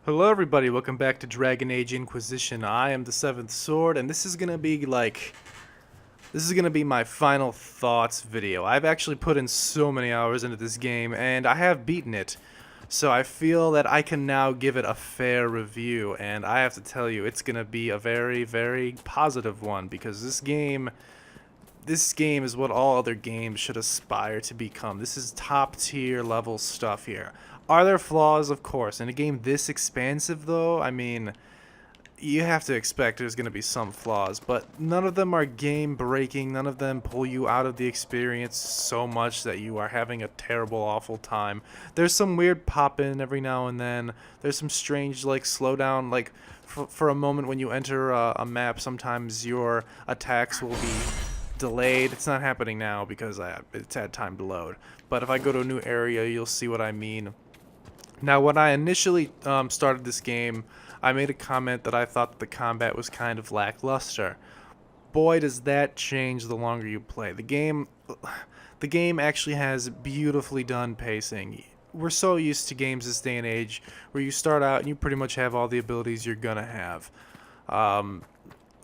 Hello everybody, welcome back to Dragon Age Inquisition. I am the Seventh Sword, and this is gonna be my final thoughts video. I've actually put in so many hours into this game, and I have beaten it. So I feel that I can now give it a fair review, and I have to tell you, it's gonna be a very, very positive one, because this game is what all other games should aspire to become. This is top tier level stuff here. Are there flaws? Of course. In a game this expansive, though, I mean, you have to expect there's going to be some flaws, but none of them are game breaking. None of them pull you out of the experience so much that you are having a terrible, awful time. There's some weird pop in every now and then. There's some strange, like, slowdown, like, for a moment when you enter a map, sometimes your attacks will be delayed. It's not happening now because it's had time to load. But if I go to a new area, you'll see what I mean. Now, when I initially started this game, I made a comment that I thought the combat was kind of lackluster. Boy, does that change the longer you play. The game actually has beautifully done pacing. We're so used to games this day and age where you start out and you pretty much have all the abilities you're gonna have.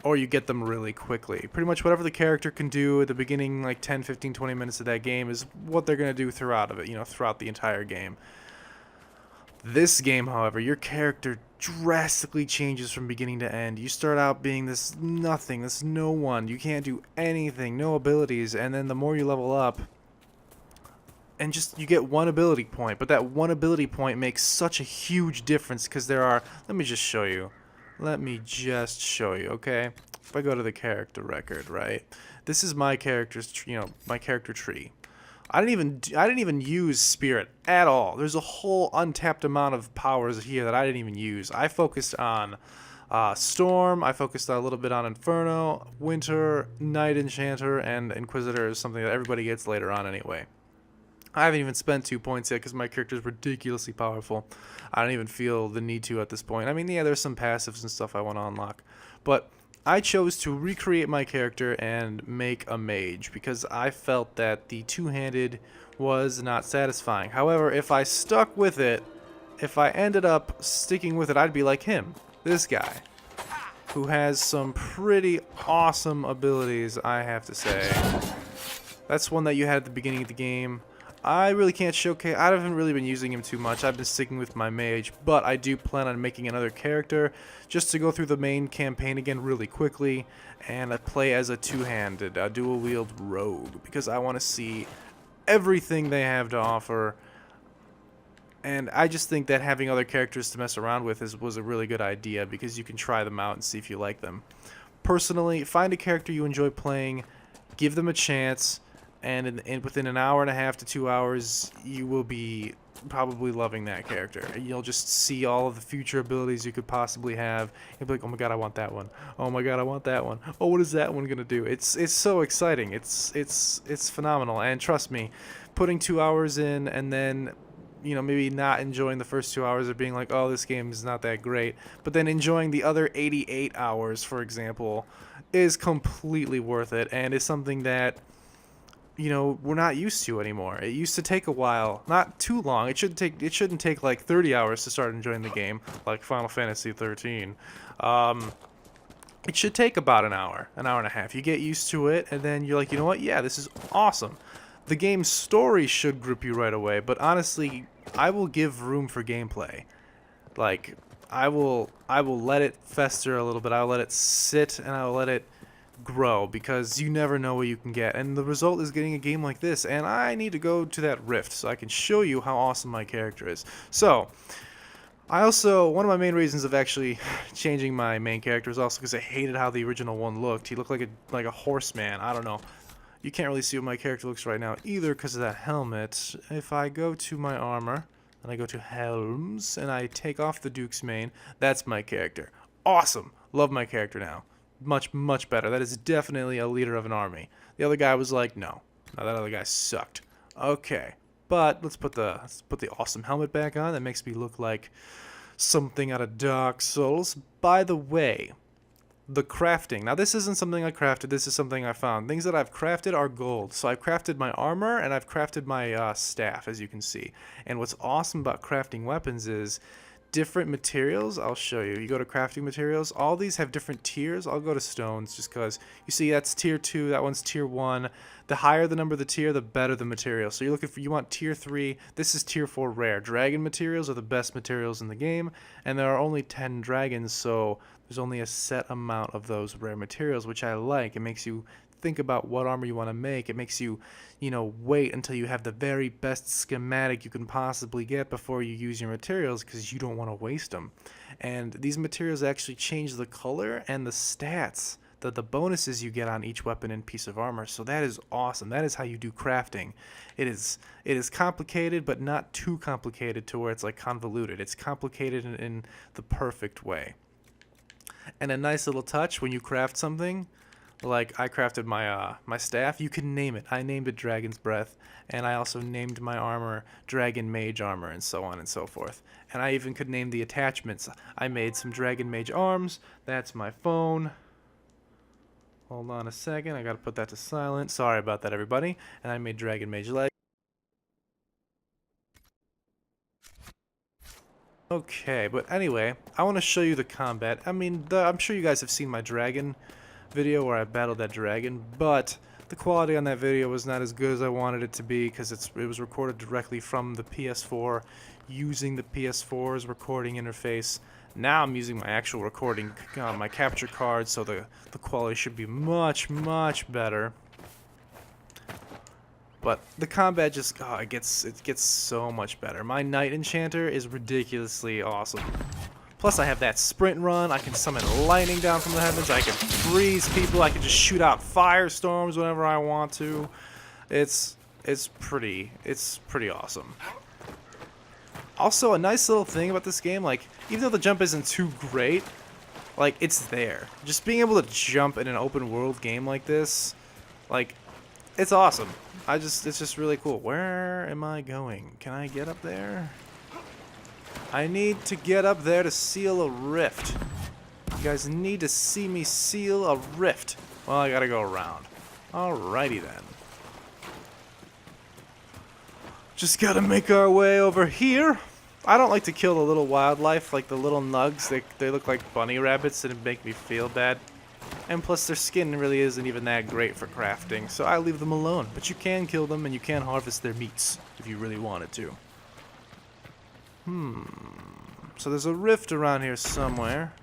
Or you get them really quickly. Pretty much whatever the character can do at the beginning, like 10, 15, 20 minutes of that game, is what they're going to do throughout of it, throughout the entire game. This game, however, your character drastically changes from beginning to end. You start out being this nothing, this no one. You can't do anything, no abilities, and then the more you level up, and just you get one ability point, but that one ability point makes such a huge difference because let me just show you. Okay? If I go to the character record, right? This is my my character tree. I didn't even use Spirit at all. There's a whole untapped amount of powers here that I didn't even use. I focused on Storm, I focused a little bit on Inferno, Winter, Night Enchanter, and Inquisitor is something that everybody gets later on anyway. I haven't even spent 2 points yet because my character is ridiculously powerful. I don't even feel the need to at this point. I mean, yeah, there's some passives and stuff I want to unlock. But I chose to recreate my character and make a mage because I felt that the two-handed was not satisfying. However, if I stuck with it, if I ended up sticking with it, I'd be like him. This guy, who has some pretty awesome abilities, I have to say. That's one that you had at the beginning of the game. I really can't showcase. I haven't really been using him too much. I've been sticking with my mage, but I do plan on making another character just to go through the main campaign again really quickly and play as a two-handed, dual-wield rogue because I want to see everything they have to offer. And I just think that having other characters to mess around with was a really good idea because you can try them out and see if you like them. Personally, find a character you enjoy playing, give them a chance, and within an hour and a half to 2 hours, you will be probably loving that character. You'll just see all of the future abilities you could possibly have. You'll be like, oh my god, I want that one. Oh my god, I want that one. Oh, what is that one gonna do? It's so exciting. It's phenomenal. And trust me, putting 2 hours in and then maybe not enjoying the first 2 hours or being like, oh, this game is not that great, but then enjoying the other 88 hours, for example, is completely worth it and is something that we're not used to anymore. It used to take a while, not too long. It shouldn't take like 30 hours to start enjoying the game, like Final Fantasy 13. It should take about an hour and a half. You get used to it, and then you're like, you know what? Yeah, this is awesome. The game's story should grip you right away, but honestly, I will give room for gameplay. Like, I will let it fester a little bit. I'll let it sit, and I'll let it grow because you never know what you can get, and the result is getting a game like this. And I need to go to that rift so I can show you how awesome my character is. So one of my main reasons of actually changing my main character is also because I hated how the original one looked. He looked like a horseman. I don't know. You can't really see what my character looks right now either because of that helmet. If I go to my armor and I go to helms and I take off the Duke's mane, that's my character. Awesome. Love my character now. Much, much better. That is definitely a leader of an army. The other guy was like, no, that other guy sucked. Okay, but let's put the awesome helmet back on. That makes me look like something out of Dark Souls. By the way, the crafting. Now, this isn't something I crafted. This is something I found. Things that I've crafted are gold. So I've crafted my armor and I've crafted my staff, as you can see. And what's awesome about crafting weapons is different materials. I'll show you. You go to crafting materials. All these have different tiers. I'll go to stones just because you see that's tier 2, that one's tier 1. The higher the number of the tier, the better the material. So you're looking for, you want tier 3. This is tier 4 rare. Dragon materials are the best materials in the game, and there are only 10 dragons, so there's only a set amount of those rare materials, which I like. It makes you think about what armor you want to make. It makes you, wait until you have the very best schematic you can possibly get before you use your materials, because you don't want to waste them. And these materials actually change the color and the stats, the bonuses you get on each weapon and piece of armor. So that is awesome. That is how you do crafting. It is complicated, but not too complicated to where it's like convoluted. It's complicated in the perfect way. And a nice little touch when you craft something, like I crafted my staff, you can name it. I named it Dragon's Breath, and I also named my armor Dragon Mage Armor, and so on and so forth. And I even could name the attachments. I made some Dragon Mage arms. That's my phone. Hold on a second, I gotta put that to silent. Sorry about that, everybody. And I made Dragon Mage legs. Okay, but anyway, I want to show you the combat. I mean, I'm sure you guys have seen my dragon video where I battled that dragon, but the quality on that video was not as good as I wanted it to be because it was recorded directly from the PS4 using the PS4's recording interface. Now I'm using my actual recording, my capture card, so the quality should be much, much better. But the combat just, it gets so much better. My Knight Enchanter is ridiculously awesome. Plus I have that sprint run, I can summon lightning down from the heavens, I can freeze people, I can just shoot out firestorms whenever I want to. It's pretty awesome. Also, a nice little thing about this game, like, even though the jump isn't too great, like, it's there. Just being able to jump in an open world game like this, like, it's awesome. It's just really cool. Where am I going? Can I get up there? I need to get up there to seal a rift. You guys need to see me seal a rift. Well, I gotta go around. Alrighty then. Just gotta make our way over here. I don't like to kill the little wildlife, like the little nugs. They look like bunny rabbits and it make me feel bad. And plus their skin really isn't even that great for crafting, so I leave them alone. But you can kill them and you can harvest their meats if you really wanted to. So there's a rift around here somewhere.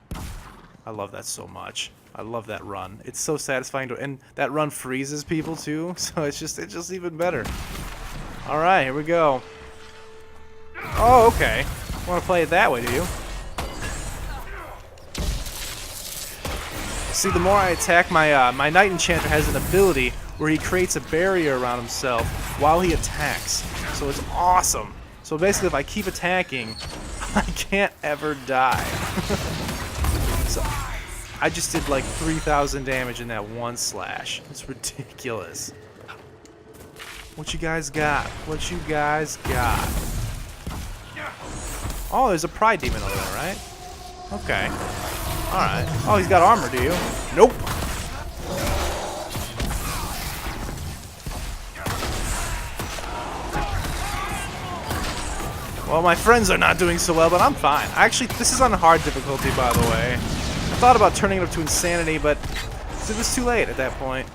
I love that so much. I love that run. It's so satisfying and that run freezes people too, so it's just even better. Alright, here we go. Oh, okay. Want to play it that way, do you? See, the more I attack, my Knight Enchanter has an ability where he creates a barrier around himself while he attacks. So it's awesome. So basically, if I keep attacking, I can't ever die. So I just did like 3,000 damage in that one slash. It's ridiculous. What you guys got? What you guys got? Oh, there's a pride demon over there, right? Okay. Alright. Oh, he's got armor, do you? Nope. Well, my friends are not doing so well, but I'm fine. Actually, this is on hard difficulty, by the way. I thought about turning it up to insanity, but it was too late at that point.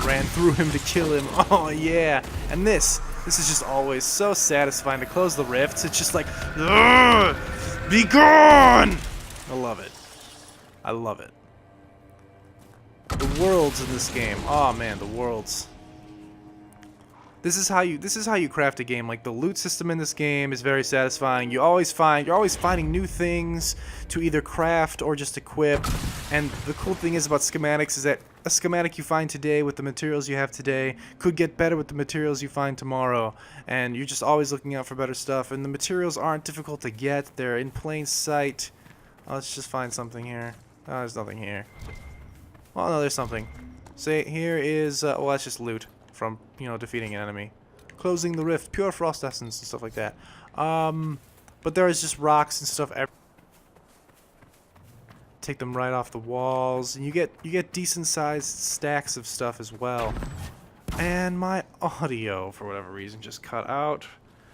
Ran through him to kill him. Oh yeah. And this is just always so satisfying to close the rifts. It's just like, be gone! I love it. I love it. The worlds in this game. Oh man, the worlds. This is how you craft a game. Like, the loot system in this game is very satisfying. You're always finding new things to either craft or just equip. And the cool thing is about schematics is that a schematic you find today with the materials you have today could get better with the materials you find tomorrow. And you're just always looking out for better stuff. And the materials aren't difficult to get. They're in plain sight. Oh, let's just find something here. Oh, there's nothing here. Well, no, there's something. Say, here is, well, that's just loot from, defeating an enemy. Closing the rift, pure frost essence and stuff like that. But there is just rocks and stuff take them right off the walls, and you get decent sized stacks of stuff as well. And my audio, for whatever reason, just cut out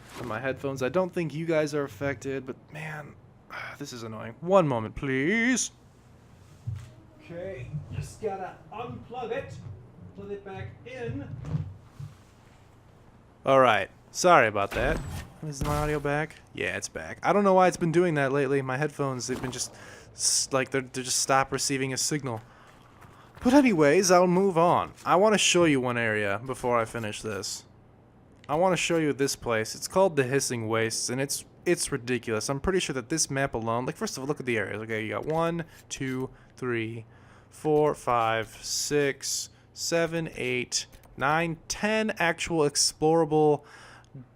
from my headphones. I don't think you guys are affected, but man, this is annoying. One moment, please. Okay, just gotta unplug it, plug it back in. Alright, sorry about that. Is my audio back? Yeah, it's back. I don't know why it's been doing that lately. My headphones, they've been just, like, they're just stop receiving a signal. But anyways, I'll move on. I want to show you one area before I finish this. I want to show you this place. It's called the Hissing Wastes, and it's ridiculous. I'm pretty sure that this map alone, like, first of all, look at the areas. Okay, you got 1, 2, 3, 4, 5, 6, 7, 8, 9, 10 actual explorable,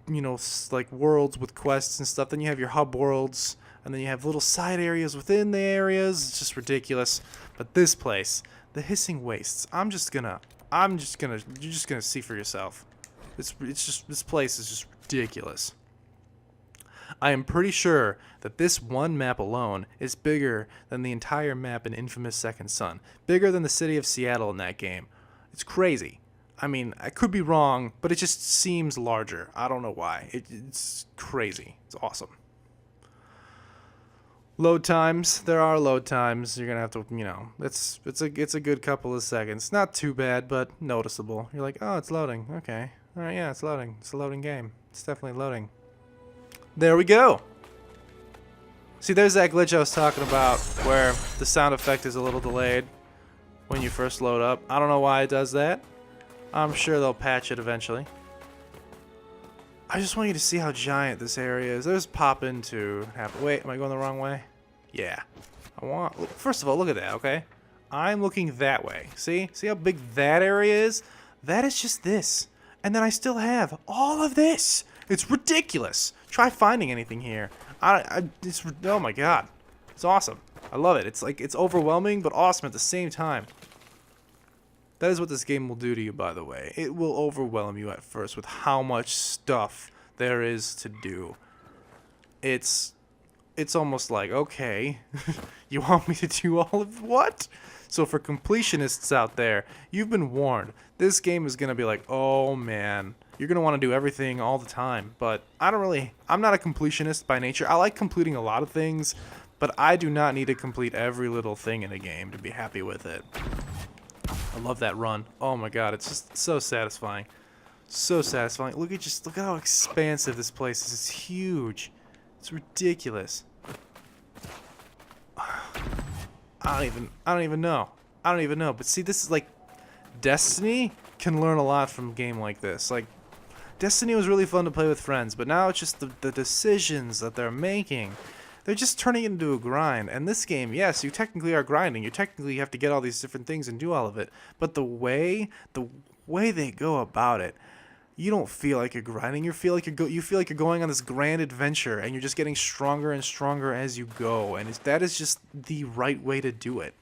you know, like worlds with quests and stuff. Then you have your hub worlds, and then you have little side areas within the areas. It's just ridiculous. But this place, the Hissing Wastes, you're just gonna see for yourself. It's just, this place is just ridiculous. I am pretty sure that this one map alone is bigger than the entire map in Infamous Second Son. Bigger than the city of Seattle in that game. It's crazy. I mean, I could be wrong, but it just seems larger. I don't know why. It's crazy. It's awesome. Load times. There are load times. You're gonna have to, you know, it's a good couple of seconds. Not too bad, but noticeable. You're like, oh, it's loading. Okay. All right, yeah, it's loading. It's a loading game. It's definitely loading. There we go. See, there's that glitch I was talking about where the sound effect is a little delayed when you first load up. I don't know why it does that. I'm sure they'll patch it eventually. I just want you to see how giant this area is. There's pop into happen. Wait, am I going the wrong way? Yeah. First of all, look at that, okay? I'm looking that way. See? See how big that area is? That is just this. And then I still have all of this. It's ridiculous. Try finding anything here. Oh my god. It's awesome. I love it. It's like, it's overwhelming, but awesome at the same time. That is what this game will do to you, by the way. It will overwhelm you at first with how much stuff there is to do. It's almost like, okay, you want me to do all of what? So for completionists out there, you've been warned. This game is going to be like, oh man, you're going to want to do everything all the time. But I'm not a completionist by nature. I like completing a lot of things, but I do not need to complete every little thing in a game to be happy with it. I love that run. Oh my god, it's just so satisfying. So satisfying. Look at how expansive this place is. It's huge. It's ridiculous. I don't even know. But see, this is like Destiny can learn a lot from a game like this. Like Destiny was really fun to play with friends, but now it's just the decisions that they're making. They're just turning it into a grind. And this game, yes, you technically are grinding. You technically have to get all these different things and do all of it. But the way they go about it, you don't feel like you're grinding. You feel like you're going on this grand adventure, and you're just getting stronger and stronger as you go. And that is just the right way to do it.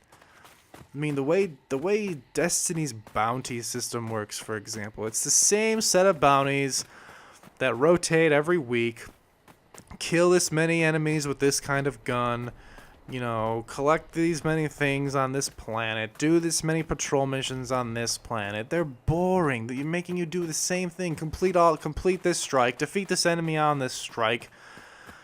I mean, the way Destiny's bounty system works, for example, it's the same set of bounties that rotate every week. Kill this many enemies with this kind of gun, you know, collect these many things on this planet, do this many patrol missions on this planet. They're boring. They're making you do the same thing. Complete this strike, defeat this enemy on this strike.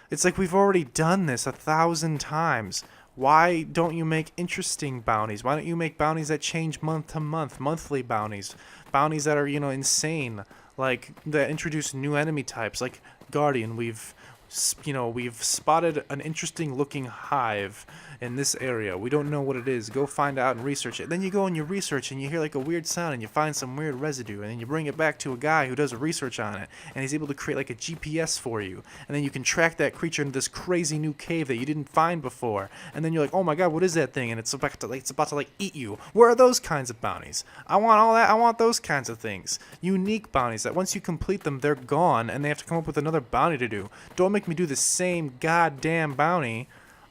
It's like we've already done this 1,000 times. Why don't you make interesting bounties? Why don't you make bounties that change month to month, monthly bounties that are, you know, insane, like that introduce new enemy types, like Guardian. We've spotted an interesting looking hive in this area. We don't know what it is. Go find out and research it. Then you go and you research and you hear like a weird sound and you find some weird residue, and then you bring it back to a guy who does a research on it, and he's able to create like a GPS for you, and then you can track that creature into this crazy new cave that you didn't find before, and then you're like, oh my god, what is that thing? And it's about to eat you. Where are those kinds of bounties? I want all that. I want those kinds of things. Unique bounties that once you complete them, they're gone and they have to come up with another bounty to do. Don't make me do the same goddamn bounty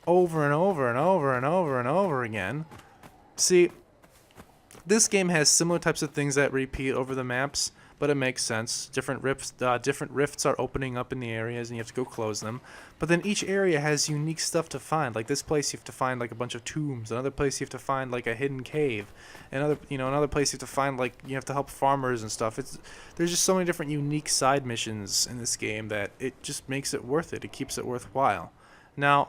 over and over and over and over and over again. See, this game has similar types of things that repeat over the maps, but it makes sense. Different rifts are opening up in the areas, and you have to go close them. But then each area has unique stuff to find. Like this place, you have to find like a bunch of tombs. Another place, you have to find like a hidden cave. Another place, you have to find like you have to help farmers and stuff. There's just so many different unique side missions in this game that it just makes it worth it. It keeps it worthwhile. Now,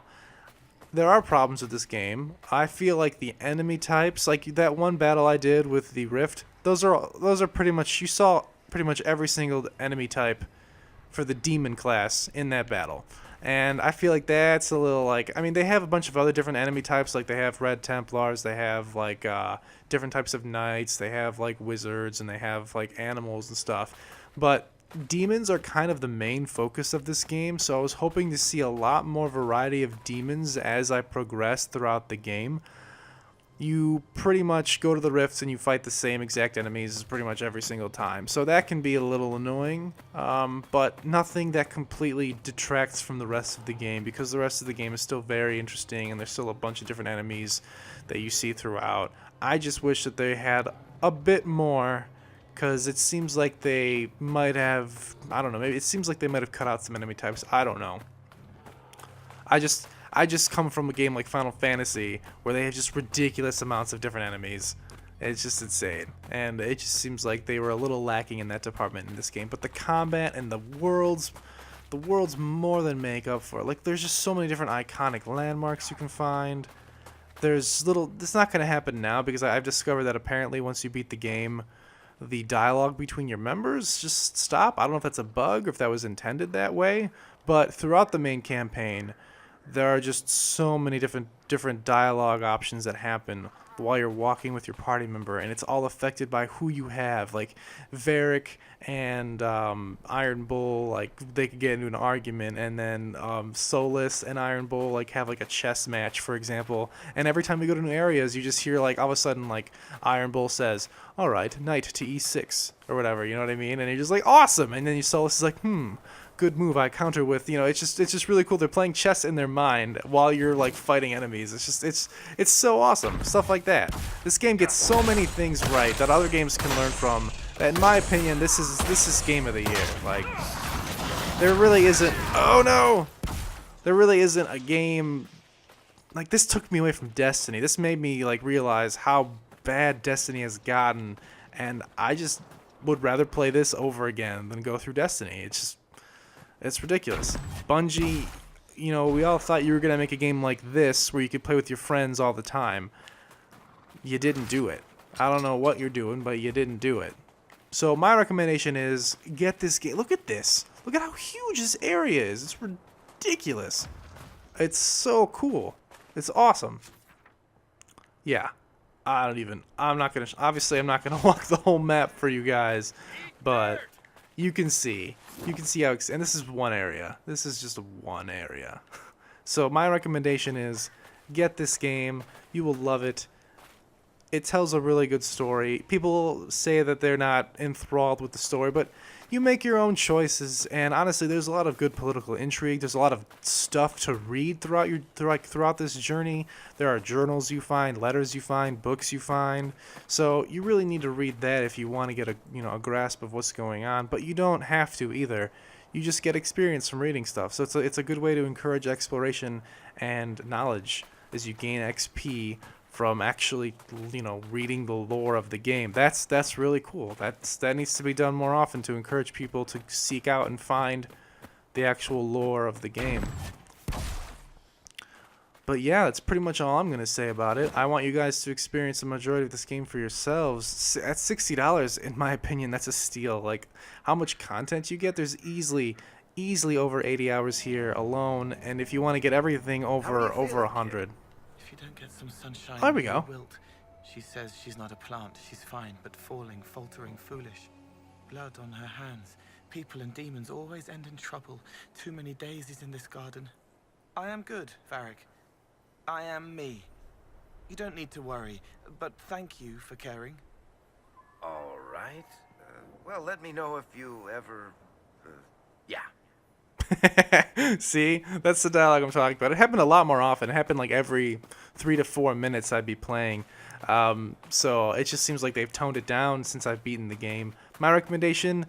there are problems with this game. I feel like the enemy types, like that one battle I did with the Rift, those are pretty much, you saw pretty much every single enemy type for the demon class in that battle. And I feel like that's a little like, I mean, they have a bunch of other different enemy types, like they have Red Templars, they have like different types of knights, they have like wizards, and they have like animals and stuff. But demons are kind of the main focus of this game, so I was hoping to see a lot more variety of demons as I progress throughout the game. You pretty much go to the rifts and you fight the same exact enemies pretty much every single time, so that can be a little annoying, but nothing that completely detracts from the rest of the game, because the rest of the game is still very interesting and there's still a bunch of different enemies that you see throughout. I just wish that they had a bit more, because it seems like they might have, I don't know, maybe it seems like they might have cut out some enemy types. I don't know. I just come from a game like Final Fantasy where they have just ridiculous amounts of different enemies. It's just insane. And it just seems like they were a little lacking in that department in this game. But the combat and the worlds more than make up for it. Like, there's just so many different iconic landmarks you can find. It's not going to happen now, because I've discovered that apparently once you beat the game, the dialogue between your members just stop. I don't know if that's a bug or if that was intended that way, but throughout the main campaign, there are just so many different dialogue options that happen while you're walking with your party member, and it's all affected by who you have. Like Varric and Iron Bull, like they could get into an argument, and then Solus and Iron Bull like have like a chess match, for example. And every time we go to new areas, you just hear like all of a sudden like Iron Bull says, "All right, knight to e6" or whatever. You know what I mean? And you're just like, awesome. And then Solus is like, good move. I counter with, it's just really cool. They're playing chess in their mind while you're like fighting enemies. It's so awesome. Stuff like that. This game gets so many things right that other games can learn from. That in my opinion, this is game of the year. Like, there really isn't. Oh no, there really isn't a game like this. Took me away from Destiny. This made me like realize how bad Destiny has gotten, and I just would rather play this over again than go through Destiny. It's ridiculous. Bungie, we all thought you were going to make a game like this where you could play with your friends all the time. You didn't do it. I don't know what you're doing, but you didn't do it. So my recommendation is get this game. Look at this. Look at how huge this area is. It's ridiculous. It's so cool. It's awesome. Yeah. I'm not going to walk the whole map for you guys, but you can see how, and this is one area. This is just one area. So my recommendation is get this game. You will love it. It tells a really good story. People say that they're not enthralled with the story, but you make your own choices. And honestly, there's a lot of good political intrigue. There's a lot of stuff to read throughout this journey. There are journals you find, letters you find, books you find. So you really need to read that if you want to get a grasp of what's going on. But you don't have to either. You just get experience from reading stuff. So it's a good way to encourage exploration and knowledge as you gain XP from actually, reading the lore of the game. That's really cool. That needs to be done more often to encourage people to seek out and find the actual lore of the game. But yeah, that's pretty much all I'm going to say about it. I want you guys to experience the majority of this game for yourselves. At $60, in my opinion, that's a steal. Like, how much content you get, there's easily over 80 hours here alone, and if you want to get everything, over 100. If you don't get some sunshine, there we go. Wilt. She says she's not a plant, she's fine, but falling, faltering, foolish. Blood on her hands. People and demons always end in trouble. Too many daisies in this garden. I am good, Varric. I am me. You don't need to worry, but thank you for caring. All right. Well, let me know if you ever... yeah. See, that's the dialogue I'm talking about. It happened a lot more often. It happened like every 3 to 4 minutes I'd be playing. So it just seems like they've toned it down since I've beaten the game. My recommendation,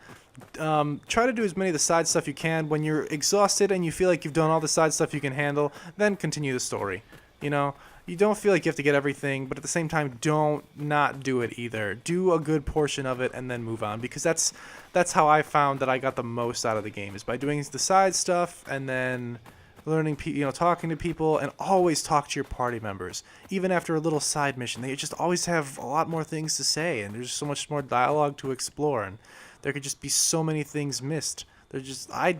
try to do as many of the side stuff you can. When you're exhausted and you feel like you've done all the side stuff you can handle, then continue the story. You know, you don't feel like you have to get everything, but at the same time, don't not do it either. Do a good portion of it and then move on, because that's how I found that I got the most out of the game, is by doing the side stuff and then learning, talking to people, and always talk to your party members. Even after a little side mission, they just always have a lot more things to say, and there's so much more dialogue to explore, and there could just be so many things missed. They're just I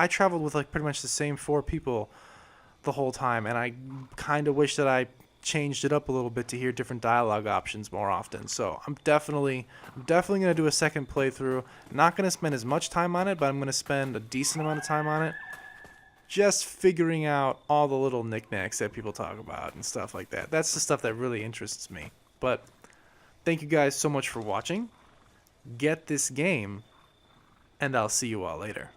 traveled with like pretty much the same 4 people the whole time, and I kind of wish that I changed it up a little bit to hear different dialogue options more often. So I'm definitely gonna do a second playthrough. Not gonna spend as much time on it, but I'm gonna spend a decent amount of time on it, just figuring out all the little knickknacks that people talk about and stuff like that. That's the stuff that really interests me. But thank you guys so much for watching. Get this game, and I'll see you all later.